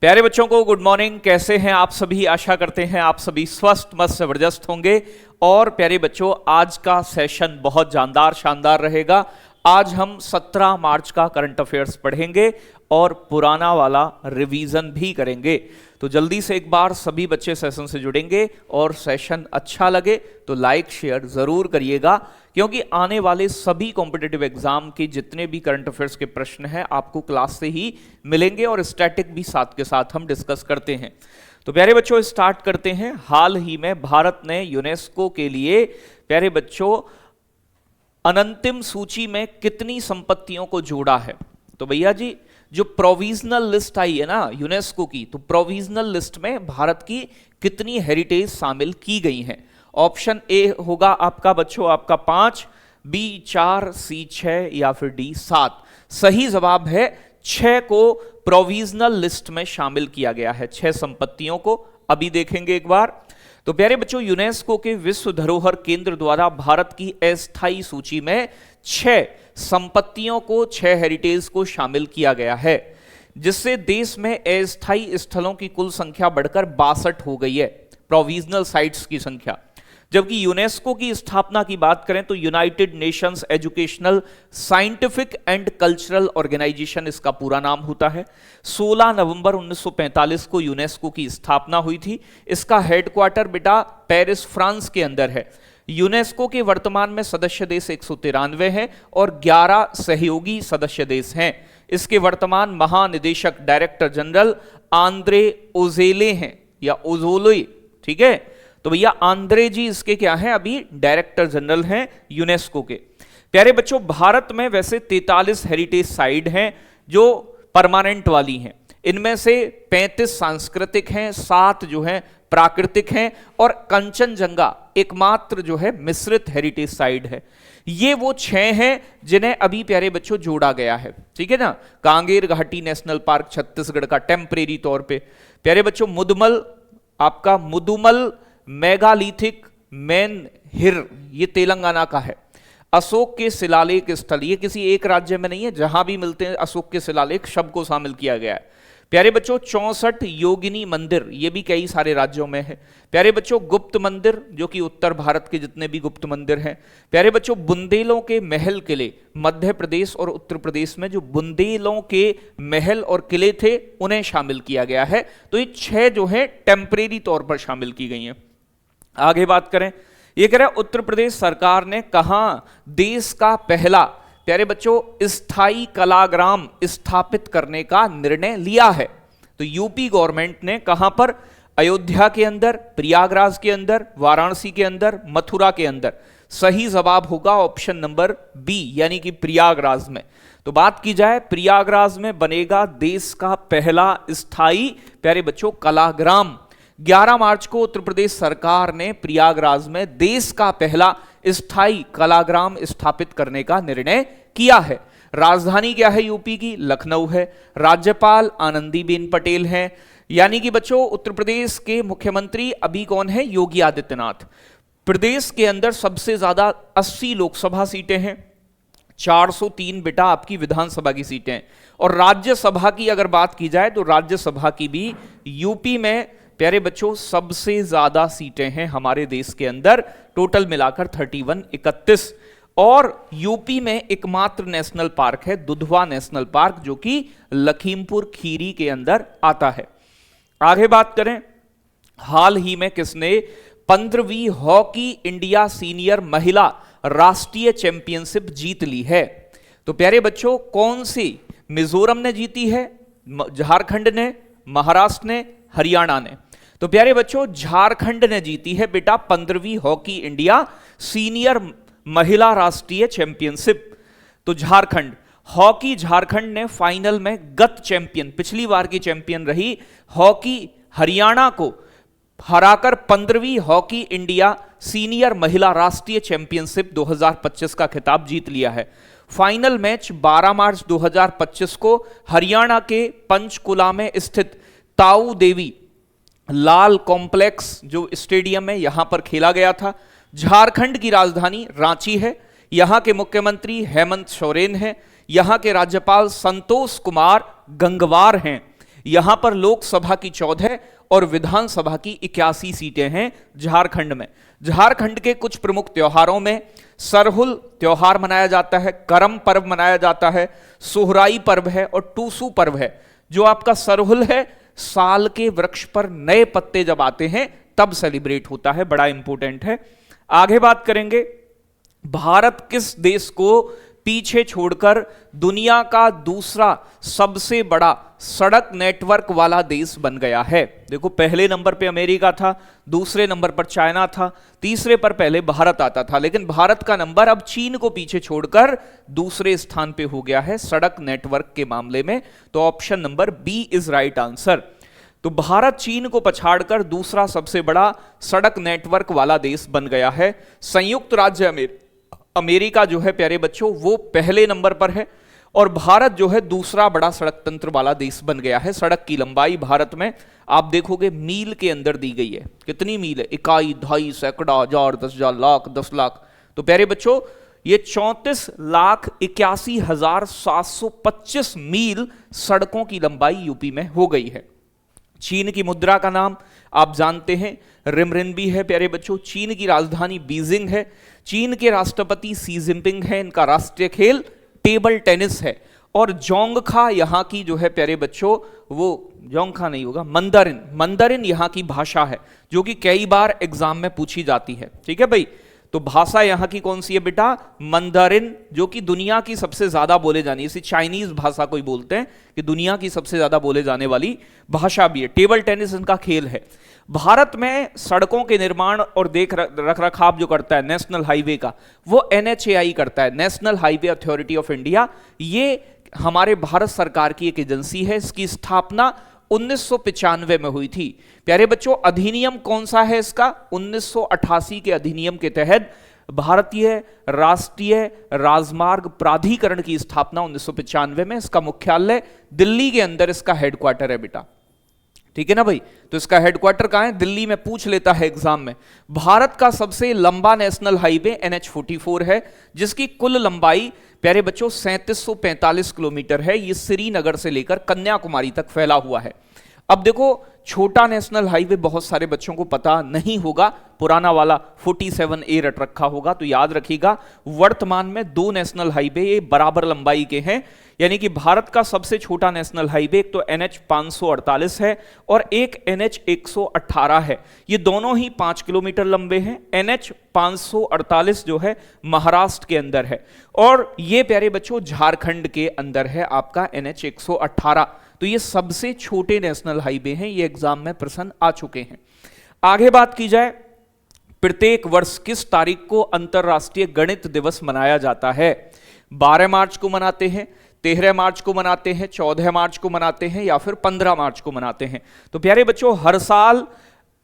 प्यारे बच्चों को गुड मॉर्निंग। कैसे हैं आप सभी? आशा करते हैं आप सभी स्वस्थ मस्त जबरदस्त होंगे। और प्यारे बच्चों, आज का सेशन बहुत जानदार शानदार रहेगा। आज हम 17 मार्च का करंट अफेयर्स पढ़ेंगे और पुराना वाला रिवीजन भी करेंगे। तो जल्दी से एक बार सभी बच्चे सेशन से जुड़ेंगे और सेशन अच्छा लगे तो लाइक शेयर जरूर करिएगा, क्योंकि आने वाले सभी कॉम्पिटिटिव एग्जाम के जितने भी करंट अफेयर्स के प्रश्न हैं आपको क्लास से ही मिलेंगे और स्टैटिक भी साथ के साथ हम डिस्कस करते हैं। तो प्यारे बच्चों स्टार्ट करते हैं। हाल ही में भारत ने यूनेस्को के लिए प्यारे बच्चों अनंतिम सूची में कितनी संपत्तियों को जोड़ा है? तो भैया जी, जो प्रोविजनल लिस्ट आई है ना यूनेस्को की, तो प्रोविजनल लिस्ट में भारत की कितनी हेरिटेज शामिल की गई हैं? ऑप्शन ए होगा आपका बच्चों आपका 5, बी 4, सी 6 या फिर डी 7। सही जवाब है 6 को प्रोविजनल लिस्ट में शामिल किया गया है, 6 संपत्तियों को। अभी देखेंगे एक बार। तो प्यारे बच्चों, यूनेस्को के विश्व धरोहर केंद्र द्वारा भारत की अस्थायी सूची में 6 संपत्तियों को, 6 हेरिटेज को शामिल किया गया है, जिससे देश में अस्थायी स्थलों की कुल संख्या बढ़कर 62 हो गई है, प्रोविजनल साइट्स की संख्या। जबकि यूनेस्को की स्थापना की बात करें तो United Nations Educational Scientific and Cultural Organisation इसका पूरा नाम होता है। 16 नवंबर 1945 को यूनेस्को की स्थापना हुई थी। इसका हेडक्वार्टर बेटा पेरिस फ्रांस के अंदर है। यूनेस्को के वर्तमान में सदस्य देश 193 हैं और 11 सहयोगी सदस्य देश हैं। इसके वर्तमान महानिदेशक डायरेक्टर जनरल आंद्रे ओजेले हैं या ओजोले, ठीक है। तो भैया आंद्रे जी इसके क्या हैं? अभी डायरेक्टर जनरल हैं यूनेस्को के। प्यारे बच्चों, भारत में वैसे 43 हेरिटेज साइट हैं जो परमानेंट वाली हैं। इनमें से 35 सांस्कृतिक हैं, 7 जो हैं प्राकृतिक हैं और कंचनजंगा एकमात्र जो है मिश्रित हेरिटेज साइट है। ये वो 6 हैं जिन्हें अभी प्यारे बच्चों जोड़ा गया है, ठीक है ना। कांगेर घाटी नेशनल पार्क छत्तीसगढ़ का टेम्परेरी तौर पे। प्यारे बच्चों, मुदुमल मेगालिथिक मेन हिर ये तेलंगाना का है। अशोक के शिलालेख स्थल, ये किसी एक राज्य में नहीं है, जहां भी मिलते हैं अशोक के शिलालेख सबको शामिल किया गया है। प्यारे बच्चों, 64 योगिनी मंदिर, ये भी कई सारे राज्यों में है। प्यारे बच्चों, गुप्त मंदिर जो कि उत्तर भारत के जितने भी गुप्त मंदिर हैं। प्यारे बच्चों, बुंदेलों के महल किले, मध्य प्रदेश और उत्तर प्रदेश में जो बुंदेलों के महल और किले थे उन्हें शामिल किया गया है। तो ये 6 जो है टेम्परेरी तौर पर शामिल की गई हैं। आगे बात करें, ये कह रहा है उत्तर प्रदेश सरकार ने कहां देश का पहला प्यारे बच्चों स्थायी कलाग्राम स्थापित करने का निर्णय लिया है? तो यूपी गवर्नमेंट ने कहां पर? अयोध्या के अंदर, प्रयागराज के अंदर, वाराणसी के अंदर, मथुरा के अंदर। सही जवाब होगा ऑप्शन नंबर बी, यानी कि प्रयागराज में। तो बात की जाए, प्रयागराज में बनेगा देश का पहला स्थायी प्यारे बच्चों कलाग्राम। 11 मार्च को उत्तर प्रदेश सरकार ने प्रयागराज में देश का पहला स्थायी कलाग्राम स्थापित करने का निर्णय किया है। राजधानी क्या है यूपी की? लखनऊ है। राज्यपाल आनंदीबेन पटेल हैं। यानी कि बच्चों उत्तर प्रदेश के मुख्यमंत्री अभी कौन है? योगी आदित्यनाथ। प्रदेश के अंदर सबसे ज्यादा 80 लोकसभा सीटें हैं, 403 बेटा आपकी विधानसभा की सीटें हैं। और राज्यसभा की अगर बात की जाए तो राज्यसभा की भी यूपी में प्यारे बच्चों सबसे ज्यादा सीटें हैं हमारे देश के अंदर, टोटल मिलाकर 31 और यूपी में एकमात्र नेशनल पार्क है दुधवा नेशनल पार्क, जो कि लखीमपुर खीरी के अंदर आता है। आगे बात करें, हाल ही में किसने 15वीं हॉकी इंडिया सीनियर महिला राष्ट्रीय चैंपियनशिप जीत ली है? तो प्यारे बच्चों, कौन सी? मिजोरम ने जीती है, झारखंड ने, महाराष्ट्र ने, हरियाणा ने। तो प्यारे बच्चों, झारखंड ने जीती है बेटा 15वीं हॉकी इंडिया सीनियर महिला राष्ट्रीय चैंपियनशिप। तो झारखंड ने फाइनल में गत चैंपियन, पिछली बार की चैंपियन रही हॉकी हरियाणा को हराकर 15वीं हॉकी इंडिया सीनियर महिला राष्ट्रीय चैंपियनशिप 2025 का खिताब जीत लिया है। फाइनल मैच 12 मार्च 2025 को हरियाणा के पंचकुला में स्थित ताऊ देवी लाल कॉम्प्लेक्स जो स्टेडियम है यहां पर खेला गया था। झारखंड की राजधानी रांची है। यहां के मुख्यमंत्री हेमंत सोरेन हैं। यहां के राज्यपाल संतोष कुमार गंगवार हैं। यहां पर लोकसभा की 14 और विधानसभा की 81 सीटें हैं झारखंड में। झारखंड के कुछ प्रमुख त्योहारों में सरहुल त्योहार मनाया जाता है, करम पर्व मनाया जाता है, सोहराई पर्व है और टूसू पर्व है। जो आपका सरहुल है, साल के वृक्ष पर नए पत्ते जब आते हैं तब सेलिब्रेट होता है, बड़ा इंपॉर्टेंट है। आगे बात करेंगे, भारत किस देश को पीछे छोड़कर दुनिया का दूसरा सबसे बड़ा सड़क नेटवर्क वाला देश बन गया है? देखो, पहले नंबर पे अमेरिका था, दूसरे नंबर पर चाइना था, तीसरे पर पहले भारत आता था, लेकिन भारत का नंबर अब चीन को पीछे छोड़कर दूसरे स्थान पे हो गया है सड़क नेटवर्क के मामले में। तो option number B is right answer. तो भारत चीन को पछाड़कर दूसरा सबसे बड़ा सड़क नेटवर्क वाला देश बन गया है। संयुक्त राज्य अमेरिका जो है प्यारे बच्चों, वो पहले नंबर पर है और भारत जो है दूसरा बड़ा सड़क तंत्र वाला देश बन गया है। सड़क की लंबाई भारत में आप देखोगे मील के अंदर दी गई है। कितनी मील है? इकाई, दहाई, सैकड़ा, हजार, 10,000, लाख, 10 लाख। तो प्यारे बच्चों, ये 34,81,725 मील सड़कों की लंबाई यूपी में हो गई है। चीन की मुद्रा का नाम आप जानते हैं, रिमरिनबी है प्यारे बच्चों। चीन की राजधानी बीजिंग है। चीन के राष्ट्रपति सी जिनपिंग है। इनका राष्ट्रीय खेल टेबल टेनिस है। और जोंगखा यहाँ की जो है प्यारे बच्चों, वो जोंगखा नहीं होगा, मंदारिन, मंदारिन यहाँ की भाषा है जो कि कई बार एग्जाम में पूछी जाती है। ठीक है भाई, तो भाषा यहाँ की कौन सी है बेटा? मंदारिन, जो कि दुनिया की सबसे ज्यादा बोले जानी, इसे चाइनीज भाषा कोई बोलते हैं कि दुनिया की सबसे ज्यादा बोले जाने वाली भाषा भी है। टेबल टेनिस इनका खेल है। भारत में सड़कों के निर्माण और देख रखरखाव जो करता है नेशनल हाईवे का, वो NHAI करता है, national highway authority of India. ये हमारे भारत सरकार की एक एजेंसी है। इसकी स्थापना 1995 में हुई थी। प्यारे बच्चों, अधिनियम कौन सा है इसका? 1988 के अधिनियम के तहत भारतीय राष्ट्रीय राजमार्ग प्राधिकरण की स्थापना 1995 में। इसका मुख्यालय दिल्ली के अंदर इसका हेडक्वार्टर है बेटा। ठीक है ना भाई? तो इसका हेडक्वार्टर कहां है? दिल्ली में पूछ लेता है एग्जाम में। भारत का सबसे लंबा नेशनल हाईवे NH44 है, जिसकी कुल लंबाई प्यारे बच्चों 3745 किलोमीटर है। ये श्रीनगर से लेकर कन्याकुमारी तक फैला हुआ है। अब देखो, छोटा नेशनल हाईवे बहुत सारे बच्चों को पता नहीं होगा, पुराना वाला 47A रट रखा होगा, तो याद रखिएगा वर्तमान में 2 नेशनल हाईवे ये बराबर लंबाई के हैं। यानी कि भारत का सबसे छोटा नेशनल हाईवे एक तो NH548 है और एक NH118 है। ये दोनों ही 5 किलोमीटर लंबे हैं। NH548 जो है महाराष्ट्र के अंदर है और ये प्यारे बच्चों झारखंड के अंदर है आपका NH118। तो ये सबसे छोटे नेशनल हाईवे हैं। ये एग्जाम में प्रश्न आ चुके हैं। आगे बात की जाए, प्रत्येक वर्ष किस तारीख को अंतरराष्ट्रीय गणित दिवस मनाया जाता है? 12 मार्च को मनाते हैं, 13 मार्च को मनाते हैं, 14 मार्च को मनाते हैं या फिर 15 मार्च को मनाते हैं? तो प्यारे बच्चों, हर साल,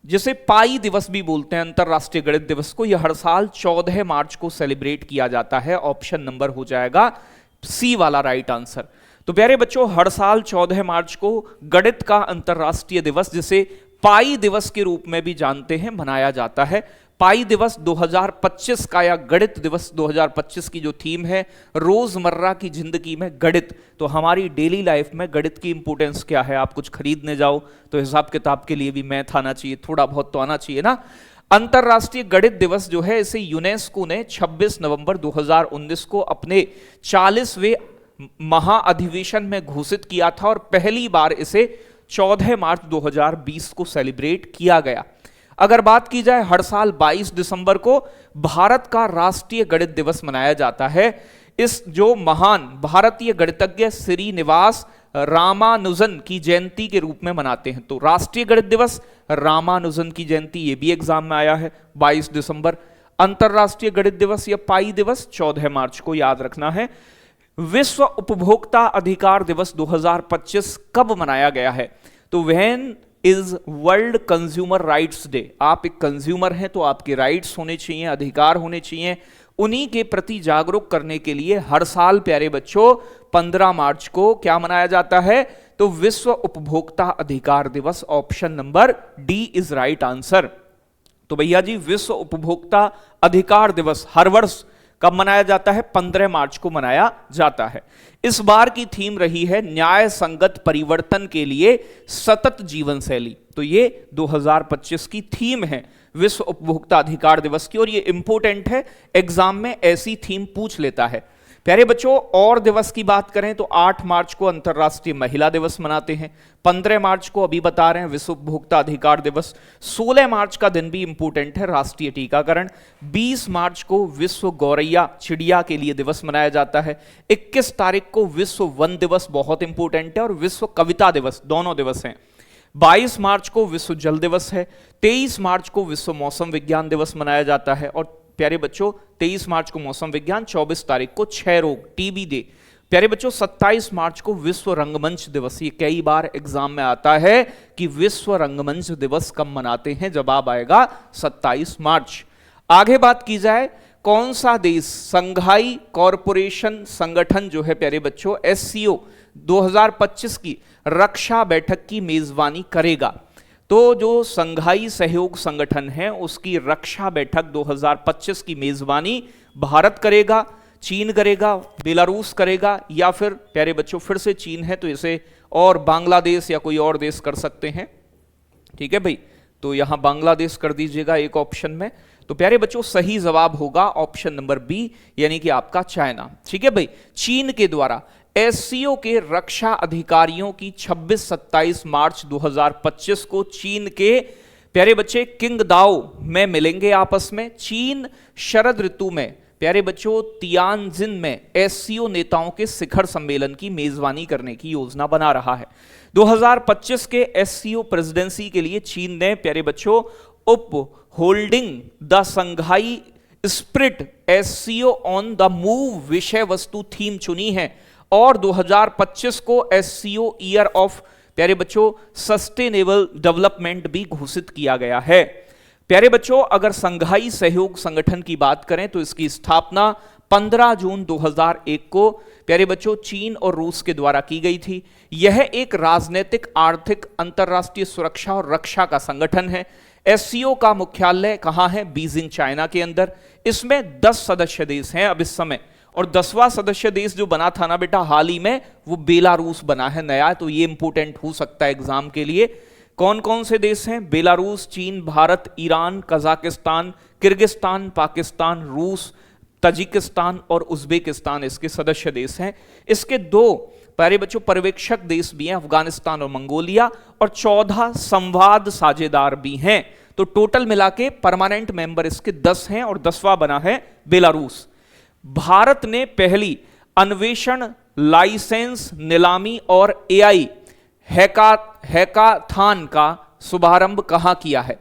जिसे पाई दिवस भी बोलते हैं अंतरराष्ट्रीय गणित दिवस को, यह हर साल 14 मार्च को सेलिब्रेट किया जाता है। ऑप्शन नंबर हो जाएगा सी वाला राइट आंसर। तो प्यारे बच्चों, हर साल 14 मार्च को गणित का अंतरराष्ट्रीय दिवस, जिसे पाई दिवस के रूप में भी जानते हैं, मनाया जाता है। पाई दिवस 2025 का या गणित दिवस 2025 की जो थीम है, रोजमर्रा की जिंदगी में गणित। तो हमारी डेली लाइफ में गणित की इंपॉर्टेंस क्या है? आप कुछ खरीदने जाओ तो हिसाब किताब के लिए भी मैथ आना चाहिए, थोड़ा बहुत तो आना चाहिए ना। अंतरराष्ट्रीय गणित दिवस जो है, इसे यूनेस्को ने 26 नवंबर 2019 को अपने 40वें महाअधिवेशन में घोषित किया था और पहली बार इसे 14 मार्च 2020 को सेलिब्रेट किया गया। अगर बात की जाए, हर साल 22 दिसंबर को भारत का राष्ट्रीय गणित दिवस मनाया जाता है। इस जो महान भारतीय गणितज्ञ श्रीनिवास रामानुजन की जयंती के रूप में मनाते हैं। तो राष्ट्रीय गणित दिवस, रामानुजन की जयंती, ये भी एग्जाम में आया है 22 दिसंबर। अंतरराष्ट्रीय गणित दिवस या पाई दिवस 14 मार्च को याद रखना है। विश्व उपभोक्ता अधिकार दिवस 2025 कब मनाया गया है? तो when is world consumer rights day. आप एक कंज्यूमर हैं तो आपके राइट्स होने चाहिए, अधिकार होने चाहिए। उन्हीं के प्रति जागरूक करने के लिए हर साल प्यारे बच्चों 15 मार्च को क्या मनाया जाता है? तो विश्व उपभोक्ता अधिकार दिवस। Option number D is right answer. तो भैया जी, विश्व उपभोक्ता अधिकार दिवस हर वर्ष कब मनाया जाता है? 15 मार्च को मनाया जाता है। इस बार की थीम रही है न्याय संगत परिवर्तन के लिए सतत जीवन शैली। तो ये 2025 की थीम है विश्व उपभोक्ता अधिकार दिवस की, और ये इंपॉर्टेंट है, एग्जाम में ऐसी थीम पूछ लेता है। प्यारे बच्चों, और दिवस की बात करें तो 8 मार्च को अंतर्राष्ट्रीय महिला दिवस मनाते हैं, 15 मार्च को अभी बता रहे हैं विश्व उपभोक्ता अधिकार दिवस, 16 मार्च का दिन भी इंपॉर्टेंट है, राष्ट्रीय टीकाकरण, 20 मार्च को विश्व गौरैया चिड़िया के लिए दिवस मनाया जाता है, 21 तारीख को विश्व वन दिवस बहुत इंपॉर्टेंट है, और विश्व कविता दिवस, दोनों दिवस हैं। 22 मार्च को विश्व जल दिवस है, 23 मार्च को विश्व मौसम विज्ञान दिवस मनाया जाता है, और प्यारे बच्चों 23 मार्च को मौसम विज्ञान, 24 तारीख को क्षय रोग टीबी डे। प्यारे बच्चों 27 मार्च को विश्व रंगमंच दिवस। ये कई बार एग्जाम में आता है कि विश्व रंगमंच दिवस कब मनाते हैं, जवाब आएगा 27 मार्च। आगे बात की जाए, कौन सा देश संघाई कॉरपोरेशन संगठन जो है प्यारे बच्चों SCO 2025 की रक्षा बैठक की मेजबानी करेगा? तो जो संघाई सहयोग संगठन है उसकी रक्षा बैठक 2025 की मेजबानी भारत करेगा, चीन करेगा, बेलारूस करेगा, या फिर प्यारे बच्चों फिर से चीन है तो इसे और बांग्लादेश या कोई और देश कर सकते हैं। ठीक है भाई, तो यहां बांग्लादेश कर दीजिएगा एक ऑप्शन में। तो प्यारे बच्चों सही जवाब होगा ऑप्शन नंबर बी, यानी कि आपका चाइना। ठीक है भाई, चीन के द्वारा SCO के रक्षा अधिकारियों की 26-27 मार्च 2025 को चीन के प्यारे बच्चे किंगदाओ में मिलेंगे आपस में। चीन शरद ऋतु में प्यारे बच्चों तियानजिन में SCO नेताओं के शिखर सम्मेलन की मेजबानी करने की योजना बना रहा है। 2025 के SCO प्रेसिडेंसी के लिए चीन ने प्यारे बच्चों उप holding the Shanghai spirit SCO on the move विषय वस्तु थीम चुनी है, और 2025 को SCO ईयर ऑफ प्यारे बच्चों सस्टेनेबल डेवलपमेंट भी घोषित किया गया है। प्यारे बच्चों अगर संघाई सहयोग संगठन की बात करें तो इसकी स्थापना 15 जून 2001 को प्यारे बच्चों चीन और रूस के द्वारा की गई थी। यह एक राजनीतिक, आर्थिक, अंतरराष्ट्रीय सुरक्षा और रक्षा का संगठन है। SCO का मुख्यालय कहां है? बीजिंग चाइना के अंदर। इसमें 10 सदस्य देश हैं अब इस समय, और 10वां सदस्य देश जो बना था ना बेटा हाल ही में, वो बेलारूस बना है नया। तो ये इंपॉर्टेंट हो सकता है एग्जाम के लिए। कौन कौन से देश हैं? बेलारूस, चीन, Bharat, Iran, Kazakhstan, Kyrgyzstan, Pakistan, रूस, तजिकिस्तान और उज्बेकिस्तान इसके सदस्य देश हैं। इसके 2 प्यारे बच्चों पर्यवेक्षक देश भी हैं, अफगानिस्तान और मंगोलिया, और 14 संवाद साझेदार भी हैं। तो टोटल मिला के परमानेंट मेंबर इसके 10 हैं, और 10वां बना है बेलारूस। भारत ने पहली अन्वेषण लाइसेंस नीलामी और AI हैकाथॉन का शुभारंभ कहां किया है?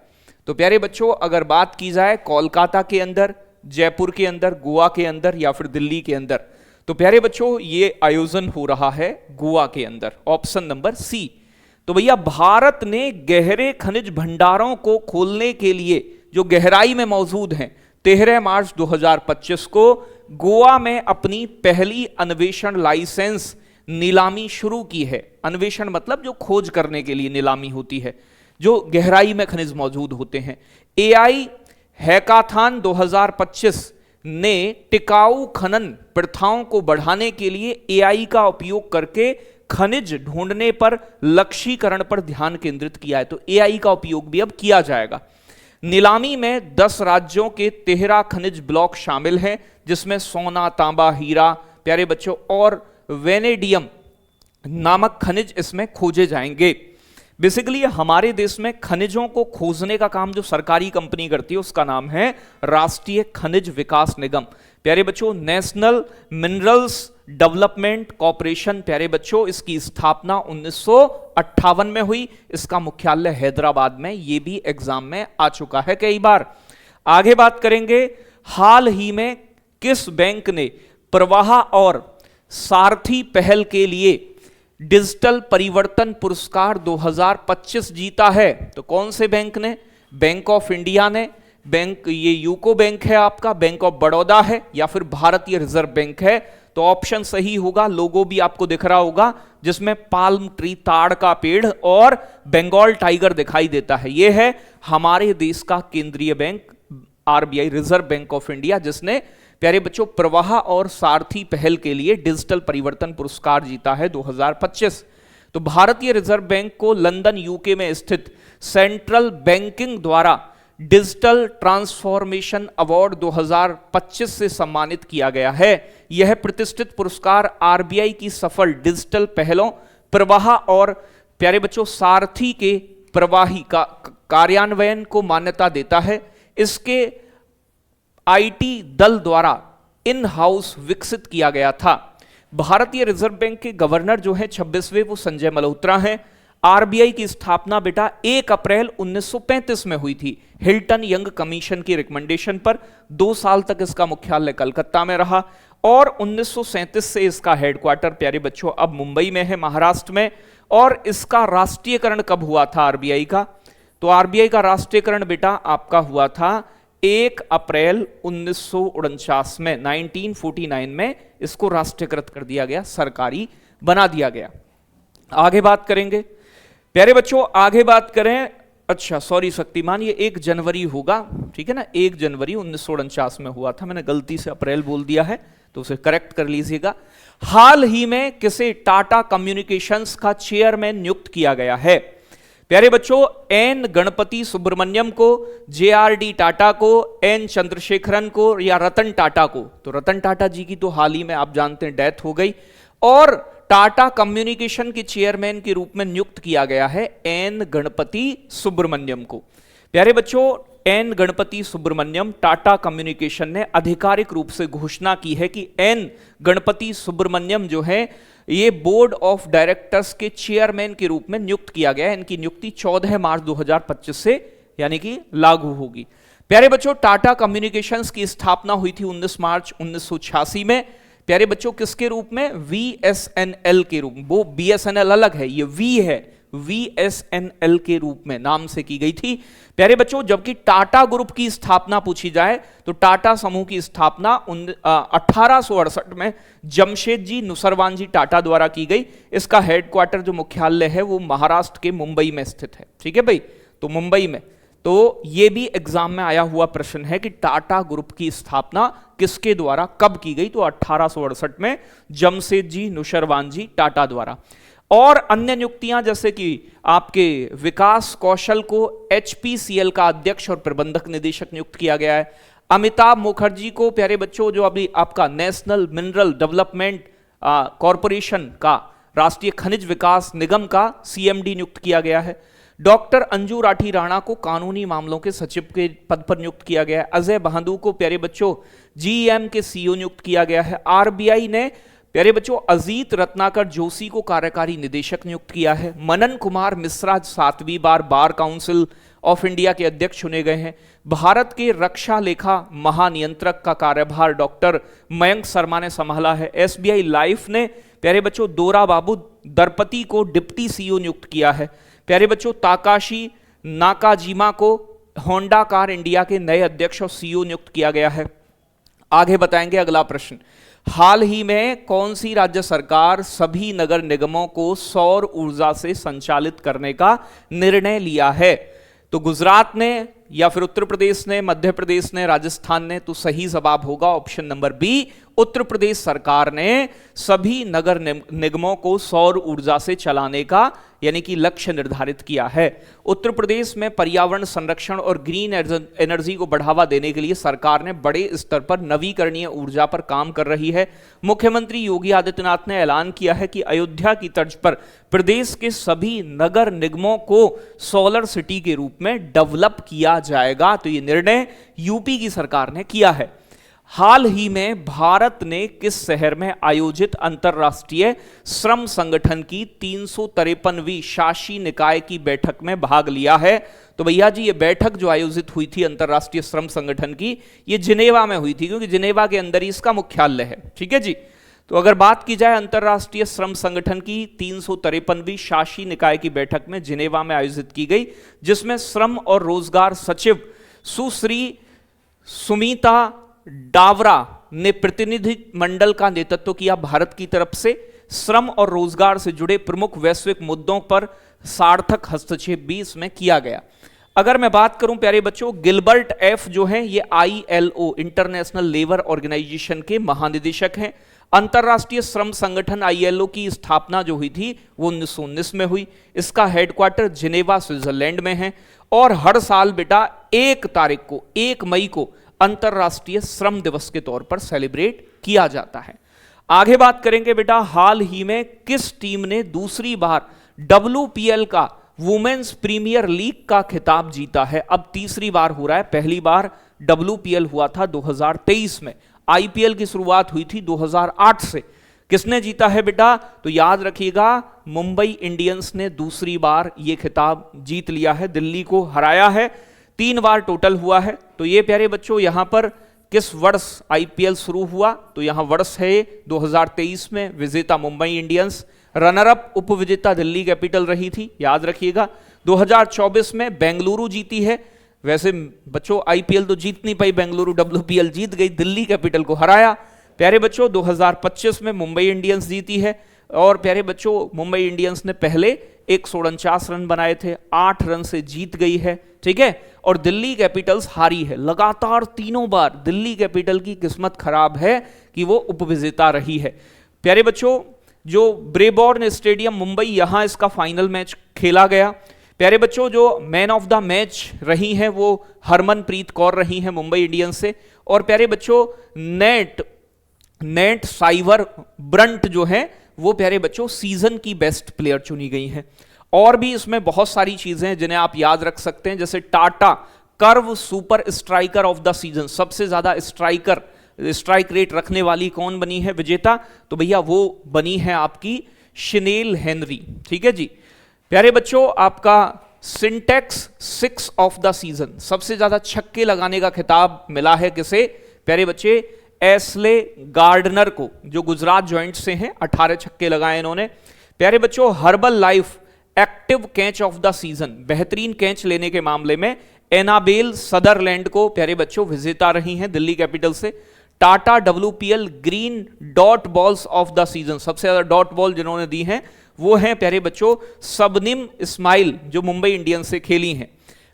तो प्यारे बच्चों अगर बात की जाए कोलकाता के अंदर, जयपुर के अंदर, गोवा के अंदर या फिर दिल्ली के अंदर, तो प्यारे बच्चों ये आयोजन हो रहा है गोवा के अंदर, ऑप्शन नंबर सी। तो भैया भारत ने गहरे खनिज भंडारों को खोलने के लिए जो गहराई में मौजूद हैं 13 मार्च 2025 को गोवा में अपनी पहली अन्वेषण लाइसेंस नीलामी शुरू की है। अन्वेषण मतलब जो खोज करने के लिए नीलामी होती है, जो गहराई में खनिज मौजूद होते हैं। AI हैकाथॉन 2025 ने टिकाऊ खनन प्रथाओं को बढ़ाने के लिए AI का उपयोग करके खनिज ढूंढने पर, लक्ष्यीकरण पर ध्यान केंद्रित किया है। तो AI का उपयोग भी अब किया जाएगा। नीलामी में 10 राज्यों के 13 खनिज ब्लॉक शामिल हैं, जिसमें सोना, तांबा, हीरा प्यारे बच्चों और वेनेडियम नामक खनिज इसमें खोजे जाएंगे। बेसिकली हमारे देश में खनिजों को खोजने का काम जो सरकारी कंपनी करती है उसका नाम है राष्ट्रीय खनिज विकास निगम। प्यारे बच्चों नेशनल मिनरल्स डेवलपमेंट कॉर्पोरेशन, प्यारे बच्चों इसकी स्थापना 1958 में हुई। इसका मुख्यालय हैदराबाद में, ये भी एग्जाम में आ चुका है कई बार। आगे बात करेंगे, हाल ही में किस बैंक ने प्रवाह और सारथी पहल के लिए डिजिटल परिवर्तन पुरस्कार 2025 जीता है? तो कौन से बैंक ने? बैंक ऑफ इंडिया ने, बैंक ये यूको बैंक है आपका, बैंक ऑफ बड़ौदा है, या फिर भारतीय रिजर्व बैंक है। तो ऑप्शन सही होगा, लोगो भी आपको दिख रहा होगा जिसमें पाल्म ट्री, ताड़ का पेड़ और बंगाल टाइगर दिखाई देता है। यह है हमारे देश का केंद्रीय bank RBI, reserve bank of India, जिसने प्यारे बच्चों प्रवाह और सारथी पहल के लिए डिजिटल परिवर्तन पुरस्कार जीता है 2025। तो भारतीय रिजर्व बैंक को लंदन यूके में स्थित सेंट्रल बैंकिंग द्वारा डिजिटल ट्रांसफॉर्मेशन अवार्ड 2025 से सम्मानित किया गया है। यह प्रतिष्ठित पुरस्कार आरबीआई की सफल डिजिटल पहलों, प्रवाह और प्यारे बच्चों सारथी के प्रवाही का कार्यान्वयन को मान्यता देता है। इसके आईटी दल द्वारा इन हाउस विकसित किया गया था। भारतीय रिजर्व बैंक के गवर्नर जो हैं 26वें वो संजय मल्होत्रा हैं। आरबीआई की स्थापना बेटा 1 अप्रैल 1935 में हुई थी हिल्टन यंग कमीशन की रिकमेंडेशन पर। 2 साल तक इसका मुख्यालय कलकत्ता में रहा और 1937 से इसका हेडक्वार्टर प्यारे बच्चों अब मुंबई में है, महाराष्ट्र में। और इसका राष्ट्रीयकरण कब हुआ था आरबीआई का? तो आरबीआई का राष्ट्रीयकरण बेटा आपका हुआ था 1 अप्रैल 1949 में, 1949 में इसको राष्ट्रीयकृत कर दिया गया, सरकारी बना दिया गया। आगे बात करेंगे प्यारे बच्चों, आगे बात करें। अच्छा सॉरी शक्तिमान, ये 1 जनवरी होगा, ठीक है ना, 1 जनवरी 1949 में हुआ था, मैंने गलती से अप्रैल बोल दिया है तो उसे करेक्ट कर लीजिएगा। हाल ही में किसे टाटा कम्युनिकेशंस का चेयरमैन नियुक्त किया गया है? प्यारे बच्चों एन गणपति सुब्रमण्यम को, जेआरडी टाटा को, एन चंद्रशेखरन को या रतन टाटा को? तो रतन टाटा जी की तो हाल ही में आप जानते हैं डेथ हो गई। और टाटा कम्युनिकेशन के चेयरमैन के रूप में नियुक्त किया गया है एन गणपति सुब्रमण्यम को। प्यारे बच्चों एन गणपति सुब्रमण्यम, टाटा कम्युनिकेशन ने आधिकारिक रूप से घोषणा की है कि एन गणपति सुब्रमण्यम जो है ये बोर्ड ऑफ डायरेक्टर्स के चेयरमैन के रूप में नियुक्त किया गया है। इनकी नियुक्ति 14 मार्च 2025 से यानी कि लागू होगी। प्यारे बच्चों टाटा कम्युनिकेशंस की स्थापना हुई थी 19 मार्च 1986 में। प्यारे बच्चों किसके रूप में? वीएसएनएल के रूप में। वो बीएसएनएल अलग है, ये वी है, वीएसएनएल के रूप में नाम से की गई थी। प्यारे बच्चों जबकि टाटा ग्रुप की स्थापना पूछी जाए तो टाटा समूह की स्थापना 1868 में जमशेदजी नुसरवानजी टाटा द्वारा की गई। इसका हेडक्वार्टर जो मुख्यालय है वो महाराष्ट्र के मुंबई में स्थित है, ठीक है भाई, तो मुंबई में। तो ये भी एग्जाम में आया हुआ प्रश्न है कि टाटा ग्रुप की स्थापना किसके द्वारा कब की गई? तो 1868 में जमशेदजी नुसरवानजी टाटा द्वारा। और अन्य नियुक्तियां जैसे कि आपके विकास कौशल को एचपीसीएल का अध्यक्ष और प्रबंधक निदेशक नियुक्त किया गया है। अमिताभ मुखर्जी को प्यारे बच्चों जो अभी आपका नेशनल मिनरल डेवलपमेंट कॉरपोरेशन का, राष्ट्रीय खनिज विकास निगम का सीएमडी नियुक्त किया गया है। डॉक्टर अंजू राठी राणा को कानूनी मामलों के सचिव के पद पर नियुक्त किया गया है। अजय बहादुर को प्यारे बच्चों जीएम के सीईओ नियुक्त किया गया है। आरबीआई ने प्यारे बच्चों अजीत रत्नाकर जोशी को कार्यकारी निदेशक नियुक्त किया है। मनन कुमार मिश्रा 7वीं बार बार काउंसिल ऑफ इंडिया के अध्यक्ष चुने गए हैं। भारत के रक्षा लेखा महानियंत्रक का कार्यभार डॉक्टर मयंक शर्मा ने संभाला है। एसबीआई लाइफ ने प्यारे बच्चों दोरा बाबू दरपति को डिप्टी सीईओ नियुक्त किया है। प्यारे बच्चों ताकाशी नाकाजिमा को होंडा कार इंडिया के नए अध्यक्ष और सीईओ नियुक्त किया गया है। आगे बताएंगे अगला प्रश्न, हाल ही में कौन सी राज्य सरकार सभी नगर निगमों को सौर ऊर्जा से संचालित करने का निर्णय लिया है? तो गुजरात ने या फिर उत्तर प्रदेश ने, मध्य प्रदेश ने, राजस्थान ने? तो सही जवाब होगा option number B, Uttar Pradesh सरकार ने सभी नगर निगमों को सौर ऊर्जा से चलाने का यानी कि लक्ष्य निर्धारित किया है। उत्तर प्रदेश में पर्यावरण संरक्षण और ग्रीन एनर्जी को बढ़ावा देने के लिए सरकार ने बड़े स्तर पर नवीकरणीय ऊर्जा पर काम कर रही है। मुख्यमंत्री योगी आदित्यनाथ ने ऐलान किया है कि अयोध्या की तर्ज पर प्रदेश के सभी नगर निगमों को सोलर सिटी के रूप में डेवलप किया जाएगा। तो यह निर्णय यूपी की सरकार ने किया है। हाल ही में भारत ने किस शहर में आयोजित अंतरराष्ट्रीय श्रम संगठन की 353वीं शासी निकाय की बैठक में भाग लिया है? तो भैया जी ये बैठक जो आयोजित हुई थी अंतरराष्ट्रीय श्रम संगठन की, ये जिनेवा में हुई थी, क्योंकि जिनेवा के अंदर ही इसका मुख्यालय है, ठीक है जी। तो अगर बात की जाए अंतरराष्ट्रीय श्रम संगठन की 353वीं शासी निकाय की बैठक में जिनेवा में आयोजित की गई, जिसमें श्रम और रोजगार सचिव सुश्री सुमीता डावरा ने प्रतिनिधि मंडल का नेतृत्व किया। भारत की तरफ से श्रम और रोजगार से जुड़े प्रमुख वैश्विक मुद्दों पर सार्थक हस्तक्षेप भी इसमें किया गया। अगर मैं बात करूं प्यारे बच्चों, गिलबर्ट एफ जो है ये ILO इंटरनेशनल लेबर ऑर्गेनाइजेशन के महानिदेशक हैं। अंतरराष्ट्रीय श्रम संगठन ILO की स्थापना जो हुई थी वो 1919 में हुई। इसका हेडक्वार्टर जिनेवा स्विट्जरलैंड में है और हर साल बेटा 1 मई को अंतरराष्ट्रीय श्रम दिवस के तौर पर सेलिब्रेट किया जाता है। आगे बात करेंगे बेटा, हाल ही में किस टीम ने दूसरी बार WPL का वुमेन्स प्रीमियर लीग का खिताब जीता है? अब तीसरी बार हो रहा है, पहली बार WPL हुआ था 2023 में, IPL की शुरुआत हुई थी 2008 से। किसने जीता है बेटा? तो याद रखिएगा, मुंबई इंडियंस ने दूसरी बार यह खिताब जीत लिया है, दिल्ली को हराया है। 3 बार टोटल हुआ है। तो ये प्यारे बच्चों यहां पर किस वर्ष IPL शुरू हुआ? तो यहां वर्ष है 2023 में, विजेता मुंबई इंडियंस, रनर अप उप विजेता दिल्ली कैपिटल रही थी, याद रखिएगा। 2024 में बेंगलुरु जीती है। वैसे बच्चों IPL तो जीत नहीं पाई बेंगलुरु, WPL जीत गई, दिल्ली कैपिटल को हराया। प्यारे बच्चों 2025 में मुंबई इंडियंस जीती है और प्यारे बच्चों मुंबई इंडियंस ने पहले 149 रन बनाए थे, 8 रन से जीत गई है, ठीक है। और दिल्ली कैपिटल्स हारी है लगातार 3 बार। दिल्ली कैपिटल की किस्मत खराब है कि वो उपविजेता रही है। प्यारे बच्चों जो ब्रेबॉर्न स्टेडियम मुंबई, यहां इसका फाइनल मैच खेला गया। प्यारे बच्चों जो मैन ऑफ द मैच रही हैं वो हरमनप्रीत कौर रही हैं मुंबई इंडियंस से। और प्यारे बच्चों नेट साइवर ब्रंट जो है वो प्यारे बच्चों सीजन की बेस्ट प्लेयर चुनी गई हैं। और भी इसमें बहुत सारी चीजें हैं जिन्हें आप याद रख सकते हैं, जैसे Tata curve super striker of the season, सबसे ज्यादा स्ट्राइक रेट रखने वाली कौन बनी है विजेता? तो भैया वो बनी है आपकी शनेल हेनरी, ठीक है जी। प्यारे बच्चों आपका सिंटेक्स 6 ऑफ द सीजन, सबसे ज्यादा छक्के लगाने का खिताब मिला है किसे? प्यारे बच्चे एस्ले गार्डनर को, जो गुजरात जॉइंट से हैं, 18 छक्के लगाए इन्होंने। प्यारे बच्चों herbal life active catch of the season, बेहतरीन कैच लेने के मामले में एनाबेल सदरलैंड को प्यारे बच्चों विजेता रही हैं दिल्ली कैपिटल से। Tata WPL green dot balls of the season, सबसे ज्यादा डॉट बॉल जिन्होंने दी हैं वो हैं प्यारे बच्चों सबनिम इस्माइल, जो मुंबई इंडियंस से खेली हैं।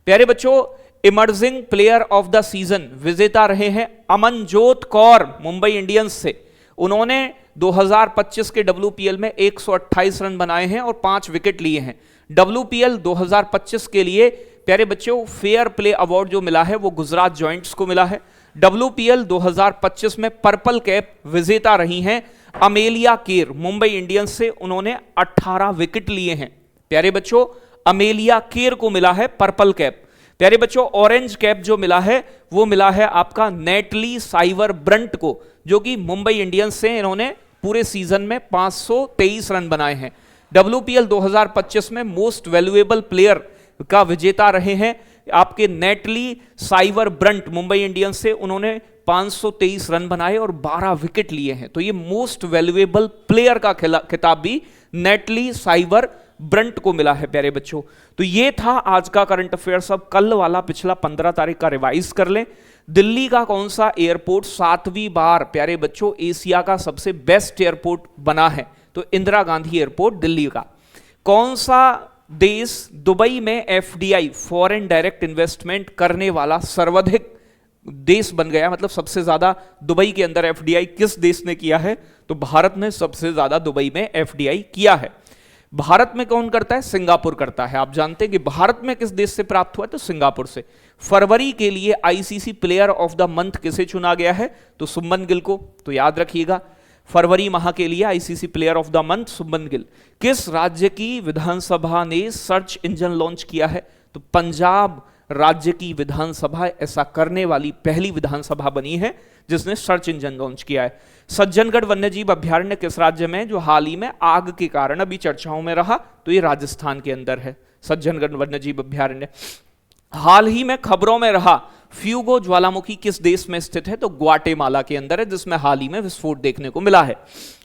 प्यारे बच्चों emerging player of the season विजेता रहे हैं अमनजोत कौर मुंबई इंडियंस से। उन्होंने 2025 के WPL में 128 रन बनाए हैं और 5 विकेट लिए हैं। WPL 2025 के लिए प्यारे बच्चों फेयर प्ले अवार्ड जो मिला है वो गुजरात जॉइंट्स को मिला है। WPL 2025 में पर्पल कैप विजेता रही हैं अमेलिया केर मुंबई इंडियंस से, उन्होंने 18 विकेट लिए हैं। प्यारे बच्चों अमेलिया केर को मिला है पर्पल कैप। प्यारे बच्चों ऑरेंज कैप जो मिला है वो मिला है आपका नेटली साइवर ब्रंट को, जो कि मुंबई इंडियंस से, इन्होंने पूरे सीजन में 523 रन बनाए हैं। WPL 2025 में मोस्ट वैल्यूएबल प्लेयर का विजेता रहे हैं आपके Natalie Sciver Brunt Mumbai Indians से, उन्होंने 523 रन बनाए और 12 विकेट लिए हैं। तो ये मोस्ट वैल्यूएबल प्लेयर का खिताब भी नेटली साइवर ब्रंट को मिला है प्यारे बच्चों। तो ये था आज का करंट अफेयर्स। अब कल वाला पिछला 15 तारीख का रिवाइज कर लें। दिल्ली का कौन सा एयरपोर्ट 7वीं बार प्यारे बच्चों एशिया का सबसे बेस्ट एयरपोर्ट बना है? तो इंदिरा गांधी एयरपोर्ट दिल्ली का। कौन सा देश दुबई में FDI फॉरेन डायरेक्ट इन्वेस्टमेंट करने वाला सर्वाधिक देश बन गया? मतलब सबसे ज्यादा दुबई के अंदर FDI किस देश ने किया है? तो भारत ने सबसे ज्यादा दुबई में FDI किया है। भारत में कौन करता है? सिंगापुर करता है। आप जानते हैं कि भारत में किस देश से प्राप्त हुआ है? तो सिंगापुर से। फरवरी के लिए ICC player of the month किसे चुना गया है? तो सुमन गिल को। तो याद रखिएगा फरवरी माह के लिए ICC player of the month Suman Gill. किस राज्य की विधानसभा ने सर्च इंजन लॉन्च किया है? तो पंजाब राज्य की विधानसभा ऐसा करने वाली पहली विधानसभा बनी है जिसने सर्च इंजन लॉन्च किया है। सज्जनगढ़ वन्यजीव अभ्यारण्य किस राज्य में, जो हाल ही में आग के कारण अभी चर्चाओं में रहा? तो ये राजस्थान के अंदर है सज्जनगढ़ वन्यजीव अभ्यारण्य। हाल ही में खबरों में रहा फ्यूगो ज्वालामुखी किस देश में स्थित है? तो ग्वाटेमाला के अंदर है, जिसमें हाल ही में विस्फोट देखने को मिला है।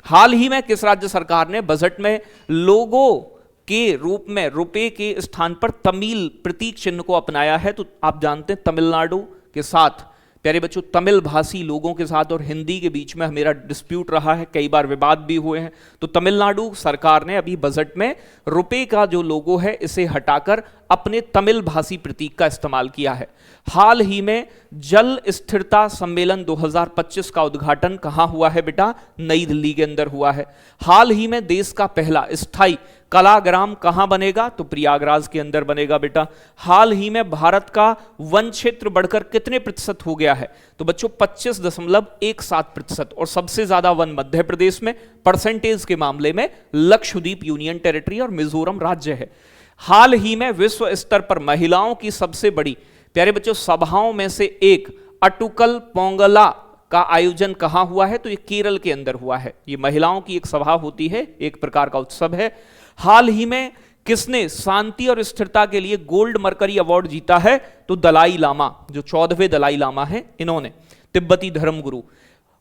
हाल ही में किस राज्य सरकार ने बजट में लोगो के रूप में रुपए के स्थान पर तमिल प्रतीक चिन्ह को अपनाया है? तो आप जानते हैं तमिलनाडु के साथ प्यारे बच्चों, तमिल भाषी लोगों के साथ और हिंदी के बीच में मेरा डिस्प्यूट रहा है, कई बार विवाद भी हुए हैं। तो तमिलनाडु सरकार ने अभी बजट में रुपए का जो लोगो है इसे हटाकर अपने तमिल भाषी प्रतीक का इस्तेमाल किया है। हाल ही में जल स्थिरता सम्मेलन 2025 का उद्घाटन कहां हुआ है बेटा? नई दिल्ली के अंदर हुआ है। हाल ही में देश का पहला स्थायी कलाग्राम कहां बनेगा? तो प्रयागराज के अंदर बनेगा बेटा। हाल ही में भारत का वन क्षेत्र बढ़कर कितने प्रतिशत हो गया है? तो बच्चों 25.17%। और सबसे ज्यादा वन मध्य प्रदेश में, परसेंटेज के मामले में लक्षद्वीप यूनियन टेरिटरी और मिजोरम राज्य है। हाल ही में विश्व स्तर पर महिलाओं की सबसे बड़ी, प्यारे बच्चों, सभाओं में से एक अटुकल पोंगला का आयोजन कहां हुआ है? तो ये केरल के अंदर हुआ है। ये महिलाओं की एक सभा होती है, एक प्रकार का उत्सव है। हाल ही में किसने शांति और स्थिरता के लिए गोल्ड मरकरी अवार्ड जीता है? तो दलाई लामा, जो 14वें दलाई लामा है, इन्होंने, तिब्बती धर्मगुरु।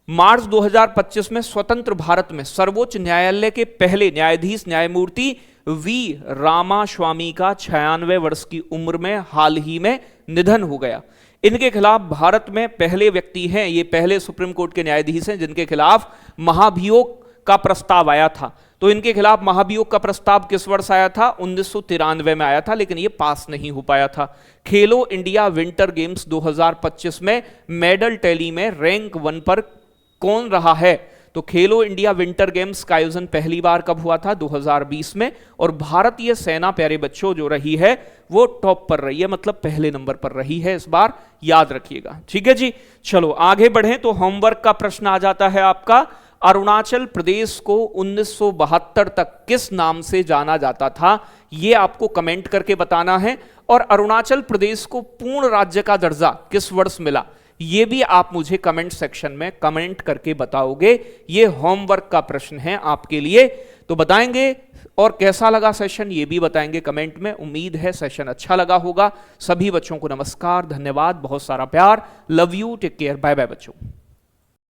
मार्च 2025 में स्वतंत्र भारत में सर्वोच्च न्यायालय के पहले न्यायाधीश न्यायमूर्ति वी रामास्वामी का 96 वर्ष की उम्र में हाल ही में निधन हो गया। इनके खिलाफ भारत में पहले व्यक्ति हैं, ये पहले सुप्रीम कोर्ट के न्यायाधीश हैं जिनके खिलाफ महाभियोग का प्रस्ताव आया था। तो इनके खिलाफ महाभियोग का प्रस्ताव किस वर्ष आया था? 1993 में आया था, लेकिन ये पास नहीं हो पाया था। खेलो इंडिया विंटर गेम्स 2025 में मेडल टैली में रैंक 1 पर कौन रहा है? तो खेलो इंडिया विंटर गेम्स का आयोजन पहली बार कब हुआ था? 2020 में। और भारतीय सेना, प्यारे बच्चों, जो रही है वो टॉप पर रही है, मतलब पहले नंबर पर रही है इस बार, याद रखिएगा। ठीक है जी, चलो आगे बढ़ें। तो होमवर्क का प्रश्न आ जाता है आपका, अरुणाचल प्रदेश को 1972 तक किस नाम से जाना जाता था? यह आपको कमेंट करके बताना है। और अरुणाचल प्रदेश को पूर्ण राज्य का दर्जा किस वर्ष मिला? यह भी आप मुझे कमेंट सेक्शन में कमेंट करके बताओगे। यह होमवर्क का प्रश्न है आपके लिए, तो बताएंगे। और कैसा लगा सेशन ये भी बताएंगे कमेंट में। उम्मीद है सेशन अच्छा लगा होगा। सभी बच्चों को नमस्कार, धन्यवाद, बहुत सारा प्यार, love you, take care, bye bye बच्चों।